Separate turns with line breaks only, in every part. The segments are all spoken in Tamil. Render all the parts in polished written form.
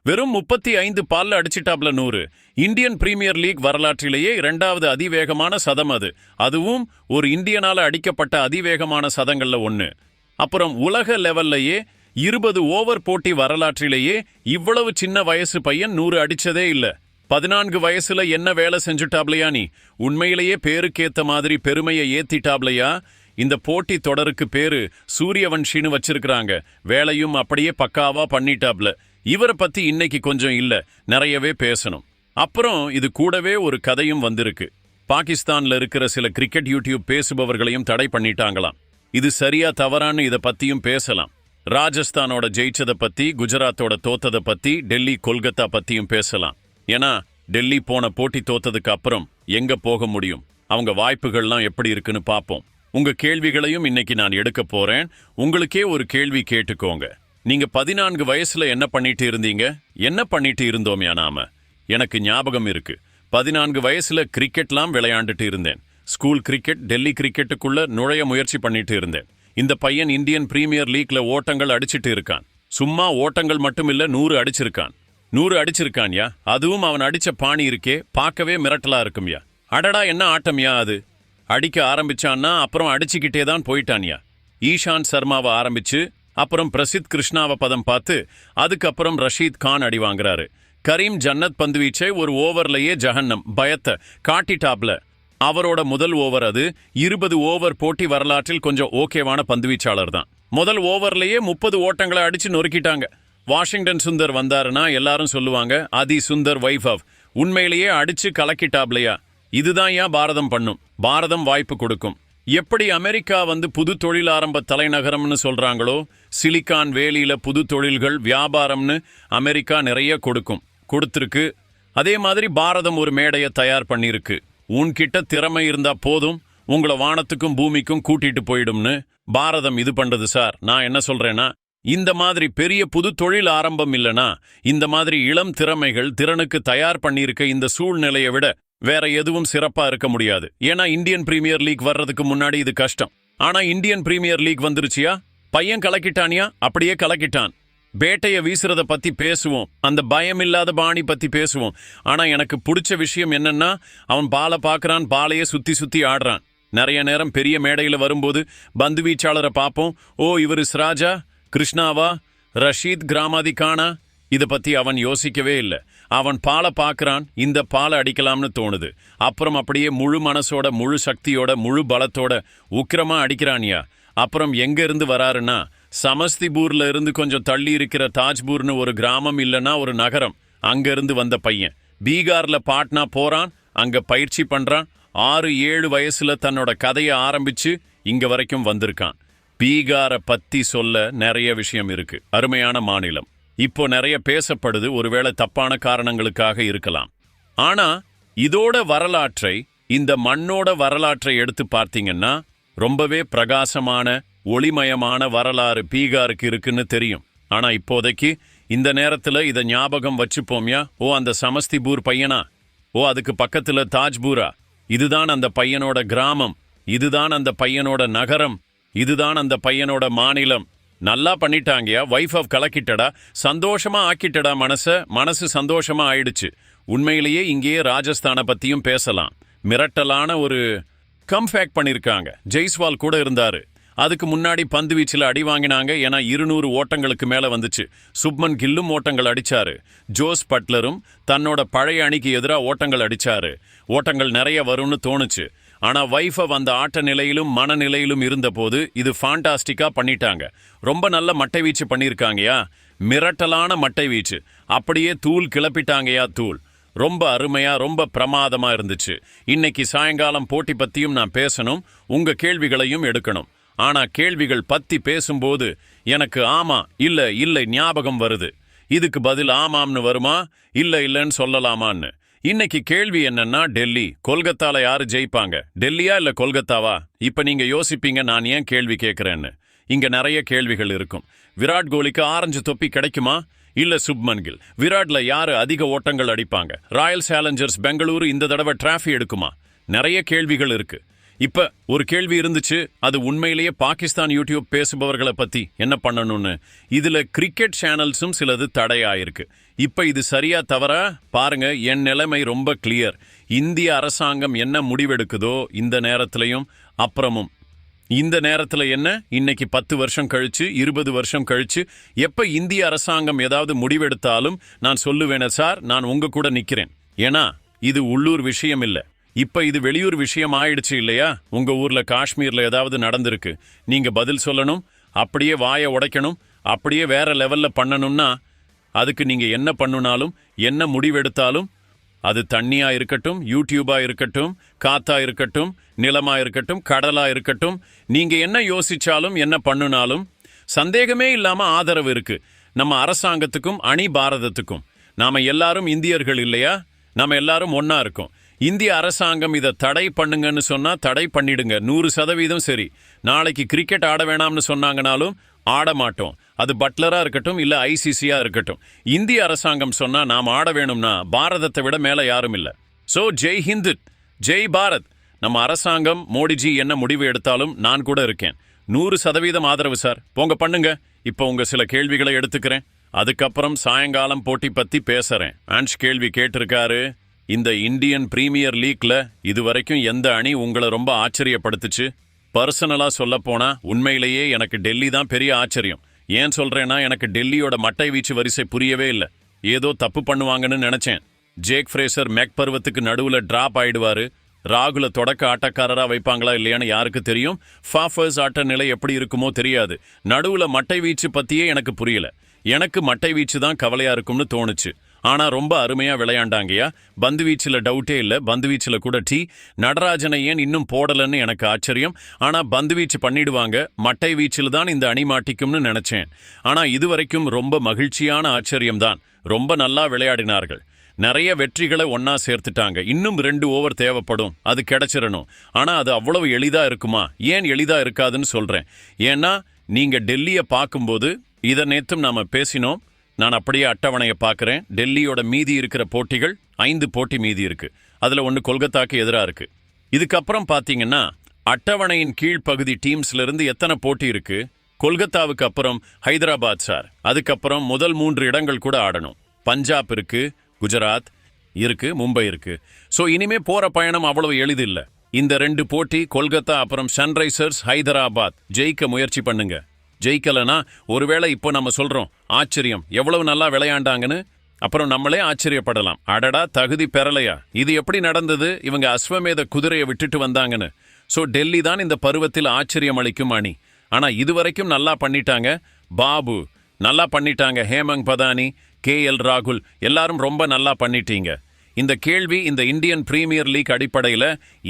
வெறும் 35 பால்ல அடிச்சிட்டாப்ல 100. இந்தியன் பிரீமியர் லீக் வரலாற்றிலேயே 2வது அதிவேகமான சதம் அது. அதுவும் ஒரு இந்தியனால அடிக்கப்பட்ட அதிவேகமான சதங்கள்ல ஒண்ணு. அப்புறம் உலக லெவல்லையே 20 ஓவர் போட்டி வரலாற்றிலேயே இவ்வளவு சின்ன வயசு பையன் 100 அடிச்சதே இல்ல. 14 வயசுல என்ன வேலை செஞ்சுட்டாப்லையா நீ? உண்மையிலேயே பேருக்கேத்த மாதிரி பெருமையை ஏத்திட்டாப்லையா? இந்த போட்டி தொடருக்கு பேரு சூரியவன்ஷின்னு வச்சிருக்கிறாங்க. வேலையும் அப்படியே பக்காவா பண்ணிட்டாப்ல. இவரை பத்தி இன்னைக்கு கொஞ்சம் இல்ல, நிறையவே பேசணும். அப்புறம் இது கூடவே ஒரு கதையும் வந்திருக்கு. பாகிஸ்தான்ல இருக்கிற சில கிரிக்கெட் யூடியூப் பேசுபவர்களையும் தடை பண்ணிட்டாங்களாம். இது சரியா தவறான்னு இதை பத்தியும் பேசலாம். ராஜஸ்தானோட ஜெயிச்சதை பத்தி, குஜராத்தோட தோத்ததை பத்தி, டெல்லி கொல்கத்தா பத்தியும் பேசலாம். ஏன்னா டெல்லி போன போட்டி தோத்ததுக்கு அப்புறம் எங்க போக முடியும், அவங்க வாய்ப்புகள்லாம் எப்படி இருக்குன்னு பார்ப்போம். உங்க கேள்விகளையும் இன்னைக்கு நான் எடுக்க போறேன். உங்களுக்கே ஒரு கேள்வி கேட்டுக்கோங்க. நீங்க 14 வயசுல என்ன பண்ணிட்டு இருந்தீங்க? என்ன பண்ணிட்டு இருந்தோம்யா நாம? எனக்கு ஞாபகம் இருக்கு. 14 வயசுல கிரிக்கெட்லாம் விளையாண்டுட்டு இருந்தேன். ஸ்கூல் கிரிக்கெட், டெல்லி கிரிக்கெட்டுக்குள்ள நுழைய முயற்சி பண்ணிட்டு இருந்தேன். இந்த பையன் இந்தியன் பிரீமியர் லீக்ல ஓட்டங்கள் அடிச்சிட்டு இருக்கான். சும்மா ஓட்டங்கள் மட்டும் இல்ல, 100 அடிச்சிருக்கான். 100 அடிச்சிருக்கான்யா. அதுவும் அவன் அடிச்ச பாணி இருக்கே, பார்க்கவே மிரட்டலா இருக்கும்யா. அடடா, என்ன ஆட்டம்யா அது! அடிக்க ஆரம்பிச்சான்னா அப்புறம் அடிச்சுக்கிட்டே தான் போயிட்டான்யா. ஈஷாந்த் சர்மாவை ஆரம்பிச்சு அப்புறம் பிரசித் கிருஷ்ணாவை பதம் பார்த்து அதுக்கப்புறம் ரஷீத் கான் அடி வாங்குறாரு. கரீம் ஜன்னத் பந்து வீச்சை ஒரு ஓவர்லயே ஜஹன்னம் பயத்தை காட்டிட்டாப்ல. அவரோட முதல் ஓவர் அது. 20 ஓவர் போட்டி வரலாற்றில் கொஞ்சம் ஓகேவான பந்துவீச்சாளர் தான். முதல் ஓவர்லயே 30 ஓட்டங்களை அடிச்சு நொறுக்கிட்டாங்க. வாஷிங்டன் சுந்தர் வந்தாருன்னா எல்லாரும் சொல்லுவாங்க அதி சுந்தர் வைபவ். உண்மையிலேயே அடிச்சு கலக்கிட்டாப்லையா. இதுதான் ஏன் பாரதம் பண்ணும். பாரதம் வாய்ப்பு கொடுக்கும். எப்படி அமெரிக்கா புது தொழில் ஆரம்ப தலைநகரம்னு சொல்றாங்களோ, சிலிக்கான் வேலியில புது தொழில்கள் வியாபாரம்னு அமெரிக்கா நிறைய கொடுத்திருக்கு. அதே மாதிரி பாரதம் ஒரு மேடையை தயார் பண்ணிருக்கு. உன்கிட்ட திறமை இருந்தா போதும், உங்களை வானத்துக்கும் பூமிக்கும் கூட்டிட்டு போயிடும்னு பாரதம் இது பண்றது சார். நான் என்ன சொல்றேன்னா, இந்த மாதிரி பெரிய புது தொழில் ஆரம்பம் இல்லனா, இந்த மாதிரி இளம் திறமைகள் திறனுக்கு தயார் பண்ணியிருக்க இந்த சூழ்நிலையை விட வேற எதுவும் சிறப்பா இருக்க முடியாது. ஏன்னா இந்தியன் பிரீமியர் லீக் வர்றதுக்கு முன்னாடி இது கஷ்டம். ஆனா இந்தியன் பிரீமியர் லீக் வந்துருச்சியா, பையன் கலக்கிட்டானியா, அப்படியே கலக்கிட்டான். பேட்டைய வீசுறத பத்தி பேசுவோம், அந்த பயம் இல்லாத பாணி பத்தி பேசுவோம். ஆனா எனக்கு பிடிச்ச விஷயம் என்னன்னா, அவன் பாலை பார்க்கறான், பாலையே சுத்தி சுத்தி ஆடுறான். நிறைய நேரம் பெரிய மேடையில வரும்போது பந்து வீச்சாளரை பார்ப்போம். ஓ, இவரு சிராஜா, கிருஷ்ணாவா, ரஷீத் கிராமாதிகானா, இதை பத்தி அவன் யோசிக்கவே இல்லை. அவன் பாலை பார்க்கறான், இந்த பாலை அடிக்கலாம்னு தோணுது. அப்புறம் அப்படியே முழு மனசோட, முழு சக்தியோட, முழு பலத்தோட உக்கிரமா அடிக்கிறான்யா. அப்புறம் எங்க இருந்து வராருன்னா, சமஸ்திபூர்ல இருந்து கொஞ்சம் தள்ளி இருக்கிற தாஜ்பூர்னு ஒரு கிராமம் இல்லைன்னா ஒரு நகரம், அங்க இருந்து வந்த பையன். பீகார்ல பாட்னா போறான், அங்க பயிற்சி பண்றான். 6-7 வயசுல தன்னோட கதையை ஆரம்பிச்சு இங்க வரைக்கும் வந்திருக்கான். பீகாரை பத்தி சொல்ல நிறைய விஷயம் இருக்கு. அருமையான மாநிலம். இப்போ நிறைய பேசப்படுது, ஒருவேளை தப்பான காரணங்களுக்காக இருக்கலாம். ஆனா இதோட வரலாற்றை, இந்த மண்ணோட வரலாற்றை எடுத்து பார்த்தீங்கன்னா ரொம்பவே பிரகாசமான ஒளிமயமான வரலாறு பீகாருக்கு இருக்குன்னு தெரியும். ஆனா இப்போதைக்கு இந்த நேரத்துல இதை ஞாபகம் வச்சுப்போம்யா. ஓ, அந்த சமஸ்திபூர் பையனா? ஓ, அதுக்கு பக்கத்துல தாஜ்பூரா? இதுதான் அந்த பையனோட கிராமம், இதுதான் அந்த பையனோட நகரம், இதுதான் அந்த பையனோட மாநிலம். நல்லா பண்ணிட்டாங்கயா. வைஃப் கலக்கிட்டடா, சந்தோஷமா ஆக்கிட்டடா. மனசு சந்தோஷமா ஆயிடுச்சு. உண்மையிலேயே இங்கேயே ராஜஸ்தானை பத்தியும் பேசலாம். மிரட்டலான ஒரு கம்பேக் பண்ணிருக்காங்க. ஜெய்ஸ்வால் கூட இருந்தாரு. அதுக்கு முன்னாடி பந்து வீச்சில் அடி வாங்கினாங்க. ஏன்னா 200 ஓட்டங்களுக்கு மேல வந்துச்சு. சுப்மன் கில்லும் ஓட்டங்கள் அடிச்சாரு. ஜோஸ் பட்லரும் தன்னோட பழைய அணிக்கு எதிராக ஓட்டங்கள் அடிச்சாரு. ஓட்டங்கள் நிறைய வரும்னு தோணுச்சு. ஆனா வைஃப் அந்த ஆட்ட நிலையிலும் மனநிலையிலும் இருந்த போது இது ஃபேண்டாஸ்டிக்கா பண்ணிட்டாங்க. ரொம்ப நல்ல மட்டை வீச்சு பண்ணியிருக்காங்கயா. மிரட்டலான மட்டை வீச்சு. அப்படியே தூள் கிளப்பிட்டாங்கயா, தூள். ரொம்ப அருமையா, ரொம்ப பிரமாதமா இருந்துச்சு. இன்னைக்கு சாயங்காலம் போட்டி பத்தியும் நான் பேசணும், உங்க கேள்விகளையும் எடுக்கணும். ஆனா கேள்விகள் பத்தி பேசும்போது எனக்கு ஆமா இல்லை ஞாபகம் வருது. இதுக்கு பதில் ஆமாம்னு வருமா, இல்லைன்னு சொல்லலாமான்னு. இன்னைக்கு கேள்வி என்னன்னா, டெல்லி கொல்கத்தால யாரு ஜெயிப்பாங்க? டெல்லியா இல்ல கொல்கத்தாவா? இப்ப நீங்க யோசிப்பீங்க நான் ஏன் கேள்வி கேட்கிறேன்னு. இங்க நிறைய கேள்விகள் இருக்கும். விராட் கோலிக்கு ஆரஞ்சு தொப்பி கிடைக்குமா, இல்ல சுப்மன் கில்? விராட்ல யாரு அதிக ஓட்டங்கள் அடிப்பாங்க? ராயல் சேலஞ்சர்ஸ் பெங்களூரு இந்த தடவை டிராஃபி எடுக்குமா? நிறைய கேள்விகள் இருக்கு. இப்ப ஒரு கேள்வி இருந்துச்சு, அது உண்மையிலேயே பாகிஸ்தான் யூடியூப் பேசுபவர்களை பத்தி என்ன பண்ணணும்னு. இதுல கிரிக்கெட் சேனல்ஸும் சிலது தடையாயிருக்கு. இப்ப இது சரியா தவறா பாருங்க. என் நிலைமை ரொம்ப கிளியர். இந்திய அரசாங்கம் என்ன முடிவெடுக்குதோ இந்த நேரத்திலையும் அப்புறமும் இந்த நேரத்துல என்ன, இன்னைக்கு 10 வருஷம் கழிச்சு 20 வருஷம் கழிச்சு எப்ப இந்திய அரசாங்கம் ஏதாவது முடிவெடுத்தாலும் நான் சொல்லுவேனே சார், நான் உங்க கூட நிக்கிறேன். ஏன்னா இது உள்ளூர் விஷயம் இல்ல, இப்ப இது வெளியூர் விஷயம் ஆயிடுச்சு இல்லையா? உங்க ஊர்ல காஷ்மீர்ல ஏதாவது நடந்திருக்கு, நீங்க பதில் சொல்லணும், அப்படியே வாயை உடைக்கணும், அப்படியே வேற லெவல்ல பண்ணணும்னா அதுக்கு நீங்க என்ன பண்ணுனாலும் என்ன முடிவெடுத்தாலும், அது தண்ணியா இருக்கட்டும், யூடியூபா இருக்கட்டும், காத்தா இருக்கட்டும், நிலமா இருக்கட்டும், கடலா இருக்கட்டும், நீங்க என்ன யோசிச்சாலும் என்ன பண்ணுனாலும் சந்தேகமே இல்லாம ஆதரவு இருக்கு நம்ம அரசாங்கத்துக்கும் அணி பாரதத்துக்கும். நாம எல்லாரும் இந்தியர்கள் இல்லையா? நாம எல்லாரும் ஒன்னா இருக்கோம். இந்திய அரசாங்கம் இதை தடை பண்ணுங்கன்னு சொன்னா தடை பண்ணிடுங்க, 100% சரி. நாளைக்கு கிரிக்கெட் ஆட வேணாம்னு சொன்னாங்கனாலும் ஆட மாட்டோம். அது பட்லரா இருக்கட்டும் இல்ல ஐசிசியா இருக்கட்டும். இந்திய அரசாங்கம் சொன்னா நாம் ஆட வேணும்னா பாரதத்தை விட மேல யாரும் இல்ல. சோ ஜெய் ஹிந்த், ஜெய் பாரத். நம்ம அரசாங்கம் மோடிஜி என்ன முடிவு எடுத்தாலும் நான் கூட இருக்கேன். 100% ஆதரவு சார். போங்க பண்ணுங்க. இப்போ உங்க சில கேள்விகளை எடுத்துக்கிறேன், அதுக்கப்புறம் சாயங்காலம் போட்டி பத்தி பேசுறேன். ஆன்ஷ் கேள்வி கேட்டிருக்காரு, இந்த இந்தியன் பிரீமியர் லீக்ல இதுவரைக்கும் எந்த அணி உங்களை ரொம்ப ஆச்சரியப்படுத்துச்சு? பர்சனலா சொல்ல போனா உண்மையிலேயே எனக்கு டெல்லி தான் பெரிய ஆச்சரியம். ஏன் சொல்றேன்னா, எனக்கு டெல்லியோட மட்டை வீச்சு வரிசை புரியவே இல்லை. ஏதோ தப்பு பண்ணுவாங்கன்னு நினைச்சேன். ஜேக் ஃப்ரேசர் மெக் பருவத்துக்கு நடுவுல டிராப் ஆயிடுவாரு. ராகுல தொடக்க ஆட்டக்காரரா வைப்பாங்களா இல்லையான்னு யாருக்கு தெரியும்? ஃபாஃபர்ஸ் ஆட்ட நிலை எப்படி இருக்குமோ தெரியாது. நடுவுல மட்டை வீச்சு பத்தியே எனக்கு புரியல. எனக்கு மட்டை வீச்சு தான் கவலையா இருக்கும்னு தோணுச்சு. ஆனா ரொம்ப அருமையா விளையாண்டாங்கயா. பந்து வீச்சுல டவுட்டே இல்ல. பந்து வீச்சுல கூட நடராஜனை ஏன் இன்னும் போடலன்னு எனக்கு ஆச்சரியம். ஆனா பந்து வீச்சு பண்ணிடுவாங்க. மட்டை வீச்சில் தான் இந்த அணி மாட்டிக்கும்னு நினைச்சேன். ஆனா இதுவரைக்கும் ரொம்ப மகிழ்ச்சியான ஆச்சரியம்தான். ரொம்ப நல்லா விளையாடினார்கள். நிறைய வெற்றிகளை ஒன்னா சேர்த்துட்டாங்க. இன்னும் 2 ஓவர் தேவைப்படும், அது கிடைச்சிடணும். ஆனா அது அவ்வளவு எளிதா இருக்குமா? ஏன் எளிதா இருக்காதுன்னு சொல்றேன். ஏன்னா நீங்க டெல்லியை பார்க்கும்போது, இதை நேத்தும் நாம பேசினோம், நான் அப்படியே அட்டவணையை பார்க்குறேன். டெல்லியோட மீதி இருக்கிற போட்டிகள் 5 போட்டி மீதி இருக்கு. அதுல 1 கொல்கத்தாக்கு எதிராக இருக்கு. இதுக்கப்புறம் பார்த்தீங்கன்னா அட்டவணையின் கீழ்ப்பகுதி டீம்ஸ்ல இருந்து எத்தனை போட்டி இருக்கு? கொல்கத்தாவுக்கு அப்புறம் ஹைதராபாத் சார். அதுக்கப்புறம் முதல் 3 இடங்கள் கூட ஆடணும். பஞ்சாப் இருக்கு, குஜராத் இருக்கு, மும்பை இருக்கு. ஸோ இனிமே போற பயணம் அவ்வளவு எளிதில்ல. இந்த 2 போட்டி கொல்கத்தா அப்புறம் சன்ரைசர்ஸ் ஹைதராபாத், ஜெயிக்க முயற்சி பண்ணுங்க. ஜெயிக்கலனா ஒருவேளை இப்போ நம்ம சொல்றோம் ஆச்சரியம், எவ்வளவு நல்லா விளையாண்டாங்கன்னு, அப்புறம் நம்மளே ஆச்சரியப்படலாம். அடடா, தகுதி பெறலையா? இது எப்படி நடந்தது? இவங்க அஸ்வமேத குதிரையை விட்டுட்டு வந்தாங்கன்னு. ஸோ டெல்லி தான் இந்த பருவத்தில் ஆச்சரியம் அளிக்கும் அணி. ஆனா இதுவரைக்கும் நல்லா பண்ணிட்டாங்க. பாபு நல்லா பண்ணிட்டாங்க, ஹேமங் பதானி, KL ராகுல் எல்லாரும் ரொம்ப நல்லா பண்ணிட்டீங்க. இந்த கேள்வி இந்த இந்தியன் பிரீமியர் லீக் அடிப்படையில்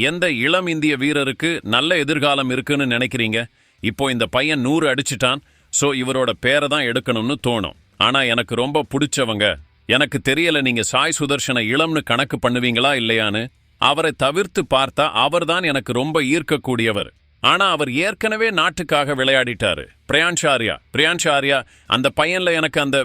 எந்த இளம் இந்திய வீரருக்கு நல்ல எதிர்காலம் இருக்குன்னு நினைக்கிறீங்க? இப்போ இந்த பையன் 100 அடிச்சிட்டான். ஸோ இவரோட பேரை தான் எடுக்கணும்னு தோணும். ஆனா எனக்கு ரொம்ப பிடிச்சவங்க, எனக்கு தெரியல நீங்க சாய் சுதர்ஷனை இளம்னு கணக்கு பண்ணுவீங்களா இல்லையான்னு. அவரை தவிர்த்து பார்த்தா அவர்தான் எனக்கு ரொம்ப ஈர்க்கக்கூடியவர். ஆனா அவர் ஏற்கனவே நாட்டுக்காக விளையாடிட்டாரு. பிரியான்ஷ் ஆர்யா அந்த பையன்ல எனக்கு அந்த,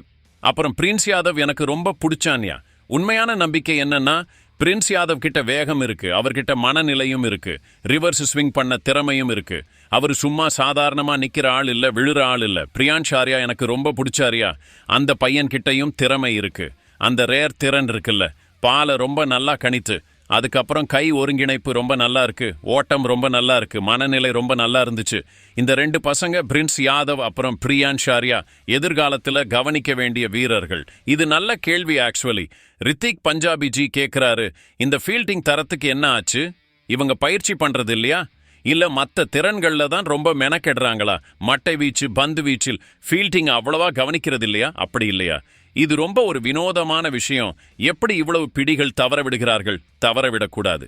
அப்புறம் பிரின்ஸ் யாதவ் எனக்கு ரொம்ப பிடிச்சான்யா. உண்மையான நம்பிக்கை என்னன்னா, பிரின்ஸ் யாதவ் கிட்ட வேகம் இருக்கு, அவர்கிட்ட மனநிலையும் இருக்கு, ரிவர்ஸ் ஸ்விங் பண்ண திறமையும் இருக்கு. அவர் சும்மா சாதாரணமா நிக்கிற ஆள் இல்ல, விழுற ஆள் இல்ல. பிரியான்ஷ் ஆர்யா எனக்கு ரொம்ப பிடிச்சாரியா. அந்த பையன் கிட்டையும் திறமை இருக்கு, அந்த ரேர் திறன் இருக்குல்ல. பாலை ரொம்ப நல்லா கணித்து, அதுக்கப்புறம் கை ஒருங்கிணைப்பு ரொம்ப நல்லா இருக்கு, ஓட்டம் ரொம்ப நல்லா இருக்கு, மனநிலை ரொம்ப நல்லா இருந்துச்சு. இந்த 2 பசங்க பிரின்ஸ் யாதவ் அப்புறம் பிரியான்ஷ் ஆர்யா எதிர்காலத்துல கவனிக்க வேண்டிய வீரர்கள். இது நல்ல கேள்வி ஆக்சுவலி. ரித்திக் பஞ்சாபி ஜி கேட்கிறாரு, இந்த ஃபீல்டிங் தரத்துக்கு என்ன ஆச்சு? இவங்க பயிற்சி பண்றது இல்லையா, இல்ல மற்ற திறன்கள்ல தான் ரொம்ப மெனக்கெடுறாங்களா? மட்டை வீச்சு, பந்து வீச்சில் ஃபீல்டிங் அவ்வளவா கவனிக்கிறது இல்லையா? அப்படி இல்லையா? இது ரொம்ப ஒரு வினோதமான விஷயம். எப்படி இவ்வளவு பிடிகள் தவற விடுகிறார்கள்? தவற விடக்கூடாது.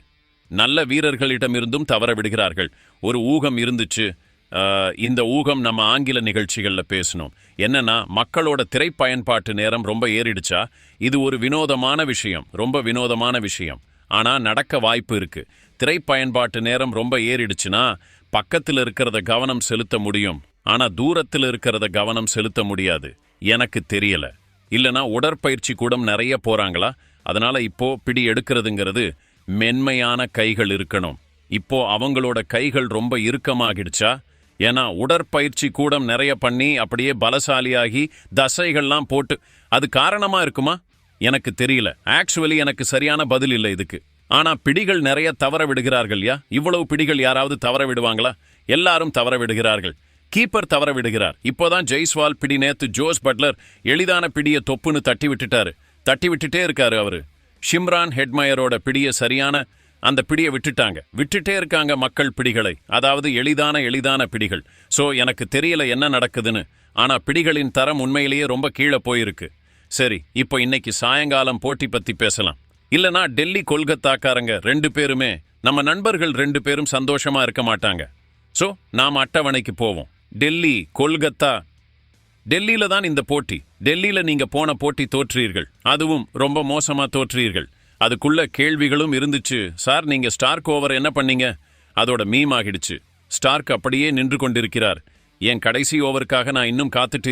நல்ல வீரர்களிடமிருந்தும் தவற விடுகிறார்கள். ஒரு ஊகம் இருந்துச்சு. இந்த ஊகம் நம்ம ஆங்கில நிகழ்ச்சிகள்ல பேசணும். என்னன்னா, மக்களோட திரைப்பயன்பாட்டு நேரம் ரொம்ப ஏறிடுச்சா? இது ஒரு வினோதமான விஷயம், ரொம்ப வினோதமான விஷயம். ஆனா நடக்க வாய்ப்பு இருக்கு. திரைப்பயன்பாட்டு நேரம் ரொம்ப ஏறிடுச்சுன்னா பக்கத்தில் இருக்கிறத கவனம் செலுத்த முடியும், ஆனா தூரத்தில் இருக்கிறத கவனம் செலுத்த முடியாது. எனக்கு தெரியல. இல்லனா உடற்பயிற்சி கூடம் நிறைய போறாங்களா? அதனால இப்போ பிடி எடுக்கிறதுங்கிறது மென்மையான கைகள் இருக்கணும். இப்போ அவங்களோட கைகள் ரொம்ப இறுக்கமாகிடுச்சா? ஏன்னா உடற்பயிற்சி கூடம் நிறைய பண்ணி அப்படியே பலசாலியாகி தசைகள்லாம் போட்டு அது காரணமா இருக்குமா? எனக்கு தெரியல. ஆக்சுவலி எனக்கு சரியான பதில் இல்லை இதுக்கு. ஆனா பிடிகள் நிறைய தவற விடுகிறார்கள்யா. இவ்வளவு பிடிகள் யாராவது தவற விடுவாங்களா? எல்லாரும் தவற விடுகிறார்கள். கீப்பர் தவற விடுகிறார். இப்போதான் ஜெய்ஸ்வால் பிடி நேத்து ஜோஸ் பட்லர் எளிதான பிடிய தொப்புன்னு தட்டி விட்டுட்டாரு. தட்டி விட்டுட்டே இருக்காரு அவரு. ஷிம்ரான் ஹெட்மயரோட பிடிய சரியான அந்த பிடியை விட்டுட்டே இருக்காங்க மக்கள் பிடிகளை. அதாவது எளிதான பிடிகள். சோ எனக்கு தெரியல என்ன நடக்குதுன்னு. ஆனா பிடிகளின் தரம் உண்மையிலேயே ரொம்ப கீழே போயிருக்கு. சரி, இப்போ இன்னைக்கு சாயங்காலம் போட்டி பத்தி பேசலாம். இல்லனா டெல்லி கொல்கத்தாக்காரங்க 2 பேருமே நம்ம நண்பர்கள் 2 பேரும் சந்தோஷமா இருக்க மாட்டாங்க. சோ நாம அட்டவணைக்கு போவோம். டெல்லி கொல்கத்தா. டெல்லியில தான் இந்த போட்டி. டெல்லியில நீங்க போன போட்டி தோற்றீர்கள். அதுவும் ரொம்ப மோசமா தோற்றீர்கள். அதுக்குள்ள கேள்விகளும் இருந்துச்சு. சார், நீங்க ஸ்டார்க் ஓவர் என்ன பண்ணீங்க? அதோட மீம் ஆகிடுச்சு. ஸ்டார்க் அப்படியே நின்று கொண்டிருக்கிறார். என் கடைசி ஓவருக்காக நான் இன்னும் காத்துட்டு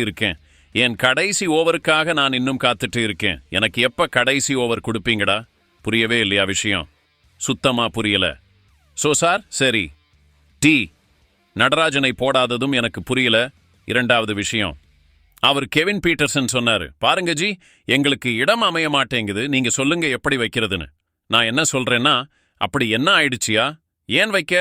இருக்கேன். எனக்கு எப்ப கடைசி ஓவர் கொடுப்பீங்கடா? புரியவே இல்லையா விஷயம்? சுத்தமா புரியல. சோ சார், சரி, டி நடராஜனை போடாததும் எனக்கு புரியல. 2வது விஷயம், அவர் கெவின் பீட்டர்சன் சொன்னாரு, பாருங்க ஜி, எங்களுக்கு இடம் அமைய மாட்டேங்குது, நீங்க சொல்லுங்க எப்படி வைக்கிறதுன்னு. நான் என்ன சொல்றேன்னா, அப்படி என்ன ஆயிடுச்சியா? ஏன் வைக்க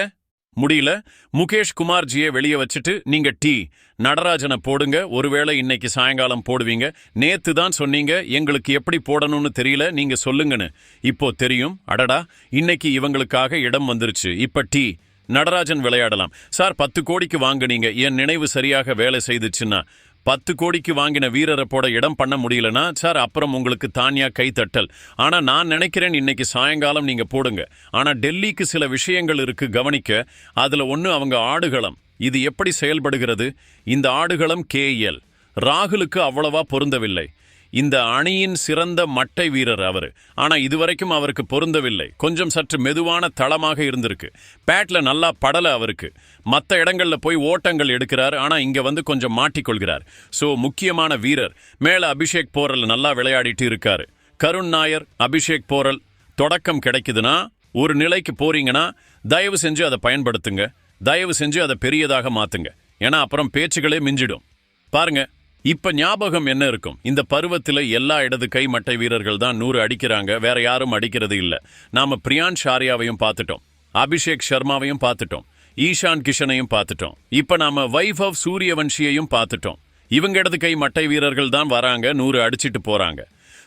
முடியல? முகேஷ் குமார்ஜியை வெளியே வச்சுட்டு நீங்க டி நடராஜனை போடுங்க. ஒருவேளை இன்னைக்கு சாயங்காலம் போடுவீங்க. நேத்து தான் சொன்னீங்க எங்களுக்கு எப்படி போடணும்னு தெரியல, நீங்க சொல்லுங்கன்னு. இப்போ தெரியும். அடடா, இன்னைக்கு இவங்களுக்காக இடம் வந்துருச்சு. இப்ப டி நடராஜன் விளையாடலாம். சார், 10 கோடிக்கு வாங்குனீங்க. என் நினைவு சரியாக வேலை செய்துச்சுன்னா 10 கோடிக்கு வாங்கின வீரரை போட இடம் பண்ண முடியலனா சார், அப்புறம் உங்களுக்கு தானியா கைத்தட்டல். ஆனா நான் நினைக்கிறேன் இன்னைக்கு சாயங்காலம் நீங்க போடுங்க. ஆனா டெல்லிக்கு சில விஷயங்கள் இருக்கு கவனிக்க. அதுல ஒண்ணு அவங்க ஆடுகளம். இது எப்படி செயல்படுகிறது? இந்த ஆடுகளம் கேஎல் ராகுலுக்கு அவ்வளவா பொருந்தவில்லை. இந்த அணியின் சிறந்த மட்டை வீரர் அவரு. ஆனா இதுவரைக்கும் அவருக்கு பொருந்தவில்லை. கொஞ்சம் சற்று மெதுவான தளமாக இருந்திருக்கு. பேட்ல நல்லா படல அவருக்கு. மற்ற இடங்கள்ல போய் ஓட்டங்கள் எடுக்கிறார். ஆனா இங்க வந்து கொஞ்சம் மாட்டிக்கொள்கிறார். சோ முக்கியமான வீரர் மேல அபிஷேக் போரல் நல்லா விளையாடிட்டு இருக்காரு. கருண் நாயர், அபிஷேக் போரல் தொடக்கம் கிடைக்குதுன்னா, ஒரு நிலைக்கு போறீங்கன்னா தயவு செஞ்சு அதை பயன்படுத்துங்க. தயவு செஞ்சு அதை பெரியதாக மாத்துங்க. ஏன்னா அப்புறம் பேச்சுகளே மிஞ்சிடும். பாருங்க, இப்ப ஞாபகம் என்ன இருக்கும்? இந்த பருவத்தில் எல்லா இடது கை மட்டை வீரர்கள் தான் 100 அடிக்கிறாங்க. வேற யாரும் அடிக்கிறது இல்ல. நாம பிரியான்ஷ் ஆர்யாவையும் பார்த்துட்டோம், அபிஷேக் சர்மாவையும் பார்த்துட்டோம், ஈஷான் கிஷனையும் பார்த்துட்டோம். இப்ப நாம வைபவ் சூரியவன்ஷியையும் பார்த்துட்டோம். இவங்க இடது கை மட்டை வீரர்கள் தான் வராங்க, 100 அடிச்சிட்டு போறாங்க.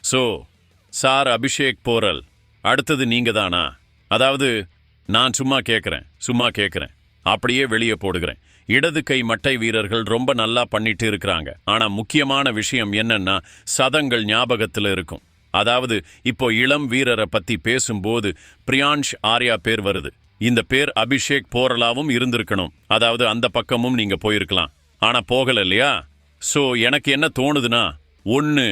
சோ சார், அபிஷேக் போரல் அடுத்தது நீங்க தானா? அதாவது நான் சும்மா கேட்கிறேன், அப்படியே வெளியே போடுகிறேன். இடது கை மட்டை வீரர்கள் ரொம்ப நல்லா பண்ணிட்டு இருக்கிறாங்க. ஆனா முக்கியமான விஷயம் என்னன்னா, சதங்கள் ஞாபகத்துல இருக்கும். அதாவது இப்போ இளம் வீரரை பத்தி பேசும்போது பிரியான்ஷ் ஆர்யா பேர் வருது. இந்த பேர் அபிஷேக் போரலாவும் இருந்திருக்கணும். அதாவது அந்த பக்கமும் நீங்க போயிருக்கலாம். ஆனா போகல இல்லையா? சோ எனக்கு என்ன தோணுதுன்னா, ஒன்னு,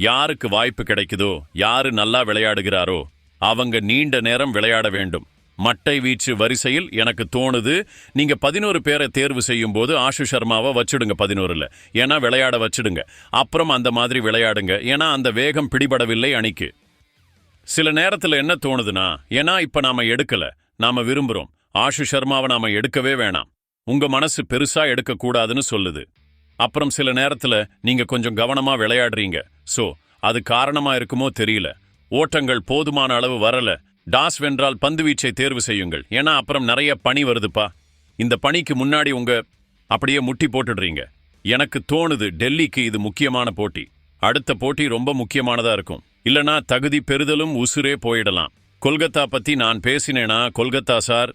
யாருக்கு வாய்ப்பு கிடைக்குதோ, யாரு நல்லா விளையாடுகிறாரோ அவங்க நீண்ட நேரம் விளையாட வேண்டும். மட்டை வீச்சு வரிசையில் எனக்கு தோணுது, நீங்க 11 பேரை தேர்வு செய்யும் போது ஆஷு சர்மாவை வச்சுடுங்க 11ல. ஏன்னா விளையாட வச்சுடுங்க. அப்புறம் அந்த மாதிரி விளையாடுங்க. ஏன்னா அந்த வேகம் பிடிபடவில்லை அணிக்கு. சில நேரத்துல என்ன தோணுதுன்னா, ஏன்னா இப்ப நாம எடுக்கல, நாம விரும்புறோம். ஆஷு சர்மாவை நாம எடுக்கவே வேணாம். உங்க மனசு பெருசா எடுக்க கூடாதுன்னு சொல்லுது. அப்புறம் சில நேரத்துல நீங்க கொஞ்சம் கவனமா விளையாடுறீங்க. சோ அது காரணமா இருக்குமோ தெரியல. ஓட்டங்கள் போதுமான அளவு வரல. டாஸ் வென்றால் பந்து வீச்சை தேர்வு செய்யுங்கள். ஏன்னா அப்புறம் நிறைய பனி வருதுப்பா. இந்த பனிக்கு முன்னாடி உங்க அப்படியே முட்டி போட்டுடுறீங்க. எனக்கு தோணுது டெல்லிக்கு இது முக்கியமான போட்டி. அடுத்த போட்டி ரொம்ப முக்கியமானதா இருக்கும். இல்லனா தகுதி பெறுதலும் உசுரே போயிடலாம். கொல்கத்தா பத்தி நான் பேசினேனா, கொல்கத்தா சார்,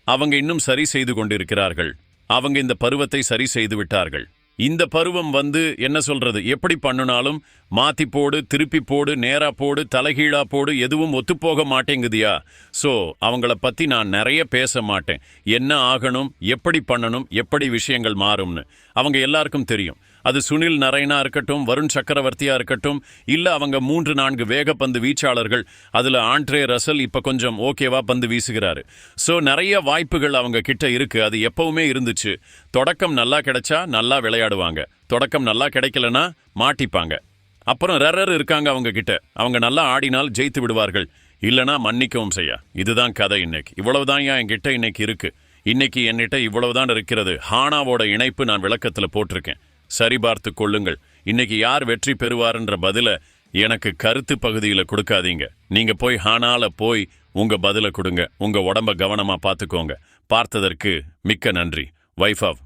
அவங்க இன்னும் சரி செய்து கொண்டிருக்கிறார்கள். அவங்க இந்த பருவத்தை சரி செய்து விட்டார்கள். இந்த பருவம் வந்து என்ன சொல்றது, எப்படி பண்ணுனாலும் மாத்தி போடு, திருப்பி போடு, நேரா போடு, தலைகீழா போடு, எதுவும் ஒத்துப்போக மாட்டேங்குதியா? சோ அவங்கள பத்தி நான் நிறைய பேச மாட்டேன். என்ன ஆகணும், எப்படி பண்ணணும், எப்படி விஷயங்கள் மாறும்னு அவங்க எல்லாருக்கும் தெரியும். அது சுனில் நரைனா இருக்கட்டும், வருண் சக்கரவர்த்தியா இருக்கட்டும், இல்ல அவங்க 3-4 வேகப்பந்து வீச்சாளர்கள். அதுல ஆண்ட்ரே ரசல் இப்ப கொஞ்சம் ஓகேவா பந்து வீசுகிறாரு. சோ நிறைய வாய்ப்புகள் அவங்க கிட்ட இருக்கு. அது எப்பவுமே இருந்துச்சு. தொடக்கம் நல்லா கிடைச்சா நல்லா விளையாடுவாங்க. தொடக்கம் நல்லா கிடைக்கலனா மாட்டிப்பாங்க. அப்புறம் ரரர் இருக்காங்க அவங்க கிட்ட. அவங்க நல்லா ஆடினால் ஜெயித்து விடுவார்கள். இல்லனா மன்னிக்கவும் செய்ய. இதுதான் கதை இன்னைக்கு. இவ்வளவுதான் என்கிட்ட இன்னைக்கு இருக்கு. இன்னைக்கு என்னிட்ட இவ்வளவுதான் இருக்கிறது. ஹானாவோட இணைப்பு நான் விளக்கத்துல போட்டிருக்கேன், சரிபார்த்து கொள்ளுங்கள். இன்னைக்கு யார் வெற்றி பெறுவார்ன்ற பதில எனக்கு கருத்து பகுதியில கொடுக்காதீங்க. நீங்க போய் ஹானால போய் உங்க பதில கொடுங்க. உங்க உடம்ப கவனமா பார்த்துக்கோங்க. பார்த்ததற்கு மிக்க நன்றி. Wife of